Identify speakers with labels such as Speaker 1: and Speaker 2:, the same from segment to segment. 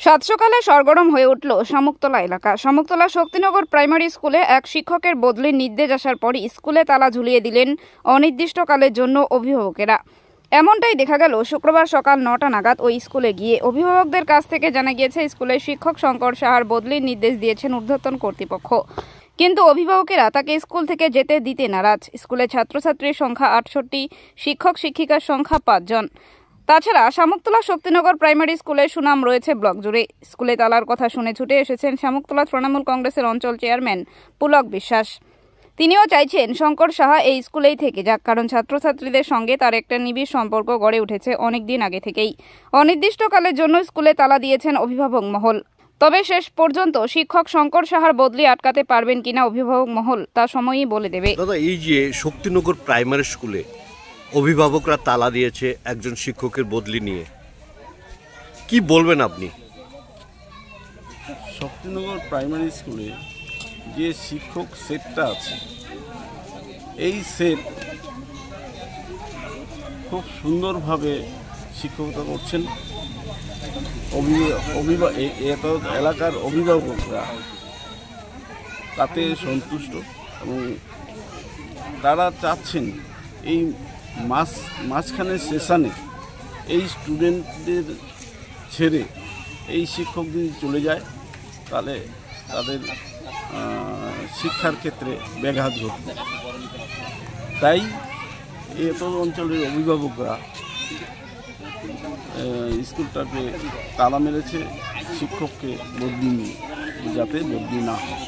Speaker 1: সাত সকালে সরগরম হয়ে উঠল শামুকতলা এলাকা। শামুকতলা শক্তিনগর প্রাইমারি স্কুলে এক শিক্ষকের বদলির নির্দেশ আসার পরই স্কুলে তালা ঝুলিয়ে দিলেন অনির্দিষ্টকালের জন্য অভিভাবকেরা। এমনটাই দেখা গেল শুক্রবার সকাল ৯টা নাগাদ ওই স্কুলে গিয়ে। অভিভাবকদের কাছ থেকে জানা গিয়েছে, স্কুলের শিক্ষক শঙ্কর সাহার বদলির নির্দেশ দিয়েছেন ঊর্ধ্বতন কর্তৃপক্ষ, কিন্তু অভিভাবকেরা তাকে স্কুল থেকে যেতে দিতে নারাজ। স্কুলে ছাত্রছাত্রীর সংখ্যা ৬৮, শিক্ষক শিক্ষিকার সংখ্যা ৫ জন। তাছাড়া শামুকতলা শক্তিনগর প্রাইমারি স্কুলের সুনাম রয়েছে ব্লক জুড়ে। স্কুলে তালার কথা শুনে ছুটে এসেছেন শামুকতলা তৃণমূল কংগ্রেসের অঞ্চল চেয়ারম্যান পুলক বিশ্বাস। তিনিও চাইছেন শঙ্কর সাহা এই স্কুলেই থেকে যাক, কারণ ছাত্রছাত্রীদের সঙ্গে তার একটা নিবিড় সম্পর্ক গড়ে উঠেছে অনেকদিন আগে থেকেই। অনির্দিষ্টকালের জন্য স্কুলে তালা দিয়েছেন অভিভাবক মহল। তবে শেষ পর্যন্ত শিক্ষক শঙ্কর সাহার বদলি আটকাতে পারবেন কিনা অভিভাবক মহল তা সময়ই বলে দেবে।
Speaker 2: দাদা, এই যে শক্তিনগর প্রাইমারি স্কুলে অভিভাবকরা তালা দিয়েছে একজন শিক্ষকের বদলি নিয়ে, কি বলবেন আপনি?
Speaker 3: শক্তিনগর প্রাইমারি স্কুলে যে শিক্ষক সেটটা আছে, এই সেট খুব সুন্দরভাবে শিক্ষকতা করছেন। এলাকার অভিভাবকরা তাতে সন্তুষ্ট এবং তারা চাচ্ছেন এই মাঝখানের সেশনে এই স্টুডেন্টদের ছেড়ে এই শিক্ষক যদি চলে যায় তাহলে তাদের শিক্ষার ক্ষেত্রে ব্যাঘাত ঘটবে। তাই এত অঞ্চলের অভিভাবকরা স্কুলটাকে তালা মেরেছে শিক্ষককে বদলি নিয়ে, যাতে বদলি না হয়।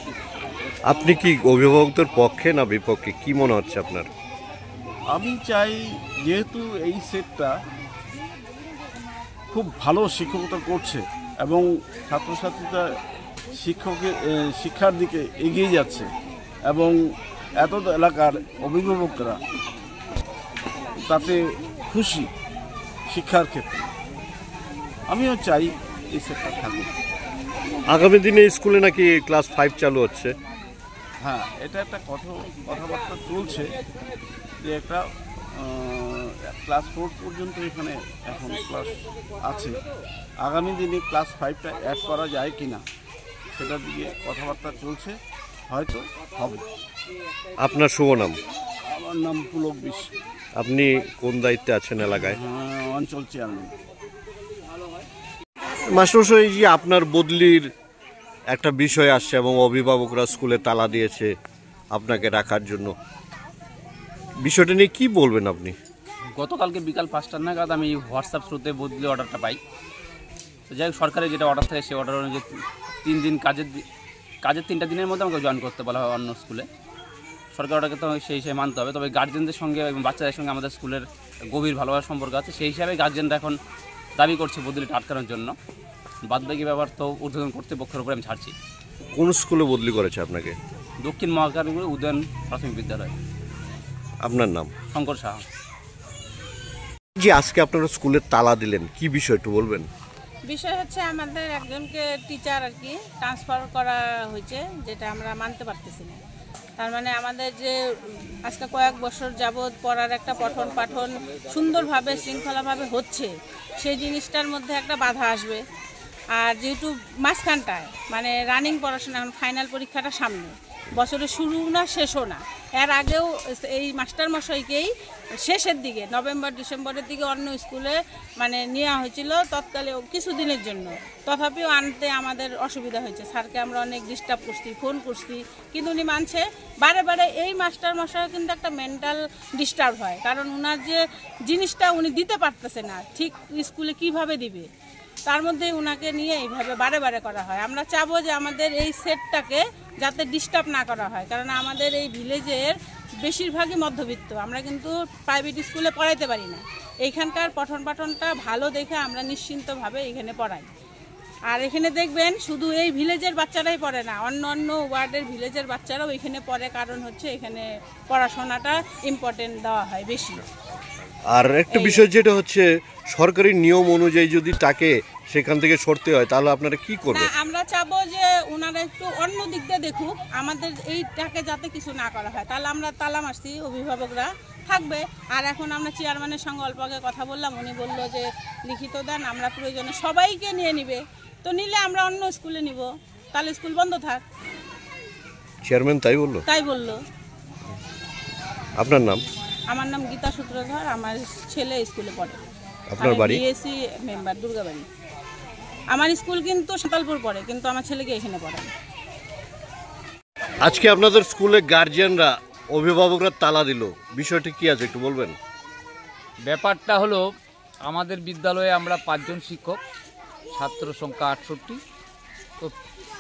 Speaker 2: আপনি কি অভিভাবকদের পক্ষে না বিপক্ষে, কি মনে হচ্ছে আপনার?
Speaker 3: আমি চাই, যেহেতু এই সেটটা খুব ভালো শিক্ষকতা করছে এবং ছাত্রছাত্রীরা শিক্ষার দিকে এগিয়ে যাচ্ছে এবং এত এলাকার অভিভাবকরা তাতে খুশি শিক্ষার ক্ষেত্রে, আমিও চাই এই সেটটা থাকুক।
Speaker 2: আগামী দিনে স্কুলে নাকি ক্লাস 5 চালু হচ্ছে।
Speaker 3: হ্যাঁ, এটা একটা কথাবার্তা চলছে যে একটা ক্লাস 4 পর্যন্ত এখানে এখন ক্লাস আছে। আগামী দিনে ক্লাস 5টা অ্যাড করা যায় কি না সেটার দিকে কথাবার্তা চলছে, হয়তো হবে।
Speaker 2: আপনার শুভ নাম?
Speaker 3: আমার নাম পুলক বিশ্বাস।
Speaker 2: আপনি কোন দায়িত্বে আছেন এলাকায়?
Speaker 3: অঞ্চল চেয়ারম্যান।
Speaker 2: মাস্টারমশাই, যে আপনার বদলির একটা বিষয় আসছে এবং অভিভাবকরা স্কুলে তালা দিয়েছে আপনাকে রাখার জন্য, বিষয়টা নিয়ে কি বলবেন আপনি?
Speaker 4: গতকালকে বিকাল 5টা নাগাদ আমি হোয়াটসঅ্যাপ থ্রুতে বদলি অর্ডারটা পাই। তো যাই হোক, সরকারের যেটা অর্ডার থাকে সেই অর্ডার অনুযায়ী 3 দিন কাজের 3টা দিনের মধ্যে আমাকে জয়েন করতে বলা হয় অন্য স্কুলে। সরকার অর্ডারকে তো সেই হিসেবে মানতে হবে। তবে গার্জেনদের সঙ্গে এবং বাচ্চাদের সঙ্গে আমাদের স্কুলের গভীর ভালোবাসার সম্পর্ক আছে, সেই হিসাবে গার্জেনরা এখন দাবি করছে বদলিটা আটকানোর জন্য। বাদবাকি ব্যাপার তো ঊর্ধ্বতন কর্তৃপক্ষের উপরে আমি ছাড়ছি।
Speaker 2: কোন স্কুলে বদলি করেছে আপনাকে?
Speaker 4: দক্ষিণ মহাকালীপুর উদয়ন প্রাথমিক বিদ্যালয়।
Speaker 2: আপনার নাম?
Speaker 4: শঙ্কর সাহা।
Speaker 2: যে আজকে আপনারা স্কুলে তালা দিলেন, কি বিষয় একটু বলবেন?
Speaker 5: বিষয় হচ্ছে আমাদের একজনকে টিচার আর কি ট্রান্সফার করা হয়েছে, যেটা আমরা মানতে পারতেছি না। তার মানে আমাদের যে আজকে কয়েক বছর যাবৎ পড়ার একটা পঠন পাঠন সুন্দরভাবে শৃঙ্খলাভাবে হচ্ছে, সেই জিনিসটার মধ্যে একটা বাধা আসবে। আর যেহেতু মাঝখানটায় মানে রানিং পড়াশোনা, এখন ফাইনাল পরীক্ষাটা সামনে, বছরের শুরু না শেষও না, এর আগেও এই মাস্টারমশাইকেই শেষের দিকে নভেম্বর ডিসেম্বরের দিকে অন্য স্কুলে মানে নেওয়া হয়েছিল তৎকালে কিছুদিনের জন্য। তথাপিও আনতে আমাদের অসুবিধা হয়েছে। স্যারকে আমরা অনেক ডিস্টার্ব করছি, ফোন করছি, কিন্তু উনি মানছে। বারে বারে এই মাস্টারমশাই কিন্তু একটা মেন্টাল ডিস্টার্ব হয়, কারণ ওনার যে জিনিসটা উনি দিতে পারতেছে না, ঠিক স্কুলে কিভাবে দিবে, তার মধ্যে ওনাকে নিয়ে এইভাবে বারে বারে করা হয়। আমরা চাবো যে আমাদের এই সেটটাকে যাতে ডিস্টার্ব না করা হয়, কারণ আমাদের এই ভিলেজের বেশিরভাগই মধ্যবিত্ত, আমরা কিন্তু প্রাইভেট স্কুলে পড়াইতে পারি না। এইখানকার পঠন পাঠনটা ভালো দেখে আমরা নিশ্চিন্তভাবে এখানে পড়াই। আর এখানে দেখবেন শুধু এই ভিলেজের বাচ্চারাই পড়ে না, অন্য অন্য ওয়ার্ডের ভিলেজের বাচ্চারাও এখানে পড়ে, কারণ হচ্ছে এখানে পড়াশোনাটা ইম্পর্টেন্ট দেওয়া হয় বেশি।
Speaker 2: আর একটা বিষয় যেটা হচ্ছে, সরকারি নিয়ম অনুযায়ী যদি তাকে সেখান থেকে সরতে হয় তাহলে আপনারা কি করবেন?
Speaker 5: আমরা চাবো যে ওনারা একটু অন্য দিক দিয়ে দেখুক, আমাদের এইটাকে যাতে কিছু না করা হয়। তাহলে আমরা তালা মারছি, অভিভাবকরা থাকবে। আর এখন আমরা চেয়ারম্যানের সঙ্গে অল্প আগে কথা বললাম, উনি বললো যে লিখিত দেন, আমরা প্রয়োজনে সবাইকে নিয়ে নিবে, তো নিলে আমরা অন্য স্কুলে নিব, তাহলে স্কুল বন্ধ থাক।
Speaker 2: চেয়ারম্যান তাই বললো?
Speaker 5: তাই বললো।
Speaker 2: আপনার নাম?
Speaker 5: আমার নাম গীতা সূত্রধর, আমার ছেলে স্কুলে পড়ে।
Speaker 2: আপনার বাড়ি?
Speaker 5: BSc member, Durgabari. আমার স্কুল কিন্তু সাঁতালপুর পড়ে, কিন্তু আমার ছেলেকে এখানে পড়ায়।
Speaker 2: আজকে আপনাদের স্কুলে গার্জিয়ানরা, অভিভাবকরা তালা দিল, বিষয়টি কি আছে একটু বলবেন?
Speaker 6: ব্যাপারটা হলো, আমাদের বিদ্যালয়ে আমরা 5 জন শিক্ষক, ছাত্র সংখ্যা 68। তো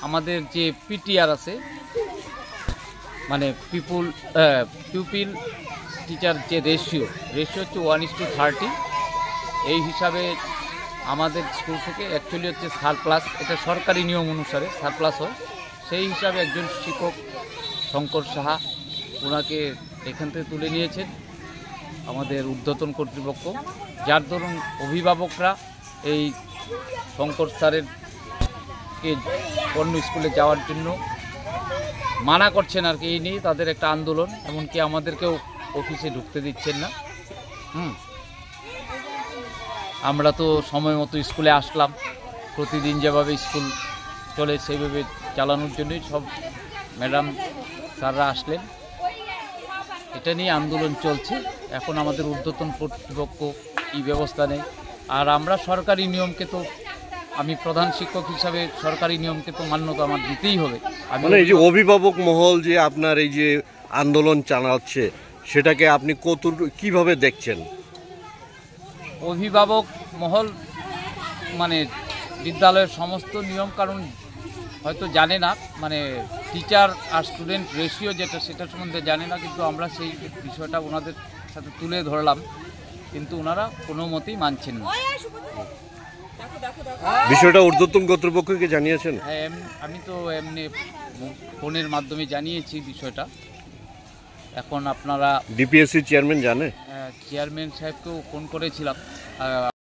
Speaker 6: আমাদের যে পিটিআর আছে, মানে পিউপিল টিচার যে রেশিও হচ্ছে 1:30। এই হিসাবে আমাদের স্কুল থেকে অ্যাকচুয়ালি হচ্ছে সারপ্লাস, এটা সরকারি নিয়ম অনুসারে সারপ্লাস হয়। সেই হিসাবে একজন শিক্ষক শঙ্কর সাহা, ওনাকে এখান থেকে তুলে নিয়েছেন আমাদের ঊর্ধ্বতন কর্তৃপক্ষ, যার দরুন অভিভাবকরা এই শঙ্কর স্যারেরকে অন্য স্কুলে যাওয়ার জন্য মানা করছেন আর কি। এই নিয়ে তাদের একটা আন্দোলন, এমনকি আমাদেরকেও অফিসে ঢুকতে দিচ্ছেন না। আমরা তো সময় মতো স্কুলে আসলাম, প্রতিদিন যেভাবে স্কুল চলে সেইভাবে চালানোর জন্যই সব ম্যাডাম স্যাররা আসলেন। এটা নিয়ে আন্দোলন চলছে। এখন আমাদের ঊর্ধ্বতন কর্তৃপক্ষ এই ব্যবস্থা নেই। আর আমরা সরকারি নিয়মকে তো, আমি প্রধান শিক্ষক হিসাবে সরকারি নিয়মকে তো মান্যতা আমার দিতেই হবে।
Speaker 2: মানে এই যে অভিভাবক মহল যে আপনার এই যে আন্দোলন চালাচ্ছে, সেটাকে আপনি কিভাবে দেখছেন?
Speaker 6: অভিভাবক মহল মানে বিদ্যালয়ের সমস্ত নিয়ম কানুন হয়তো জানে না, মানে টিচার আর স্টুডেন্ট রেশিও যেটা, সেটা সম্বন্ধে জানে না। কিন্তু আমরা সেই বিষয়টা ওনাদের সাথে তুলে ধরলাম, কিন্তু ওনারা কোনো মতেই মানছেন না।
Speaker 2: বিষয়টা ঊর্ধ্বতন কর্তৃপক্ষকে জানিয়েছেন?
Speaker 6: হ্যাঁ, আমি তো এমনি ফোনের মাধ্যমে জানিয়েছি বিষয়টা। এখন আপনারা
Speaker 2: ডিপিএসসি চেয়ারম্যান জানে?
Speaker 6: চেয়ারম্যান সাহেবকেও ফোন করেছিলাম।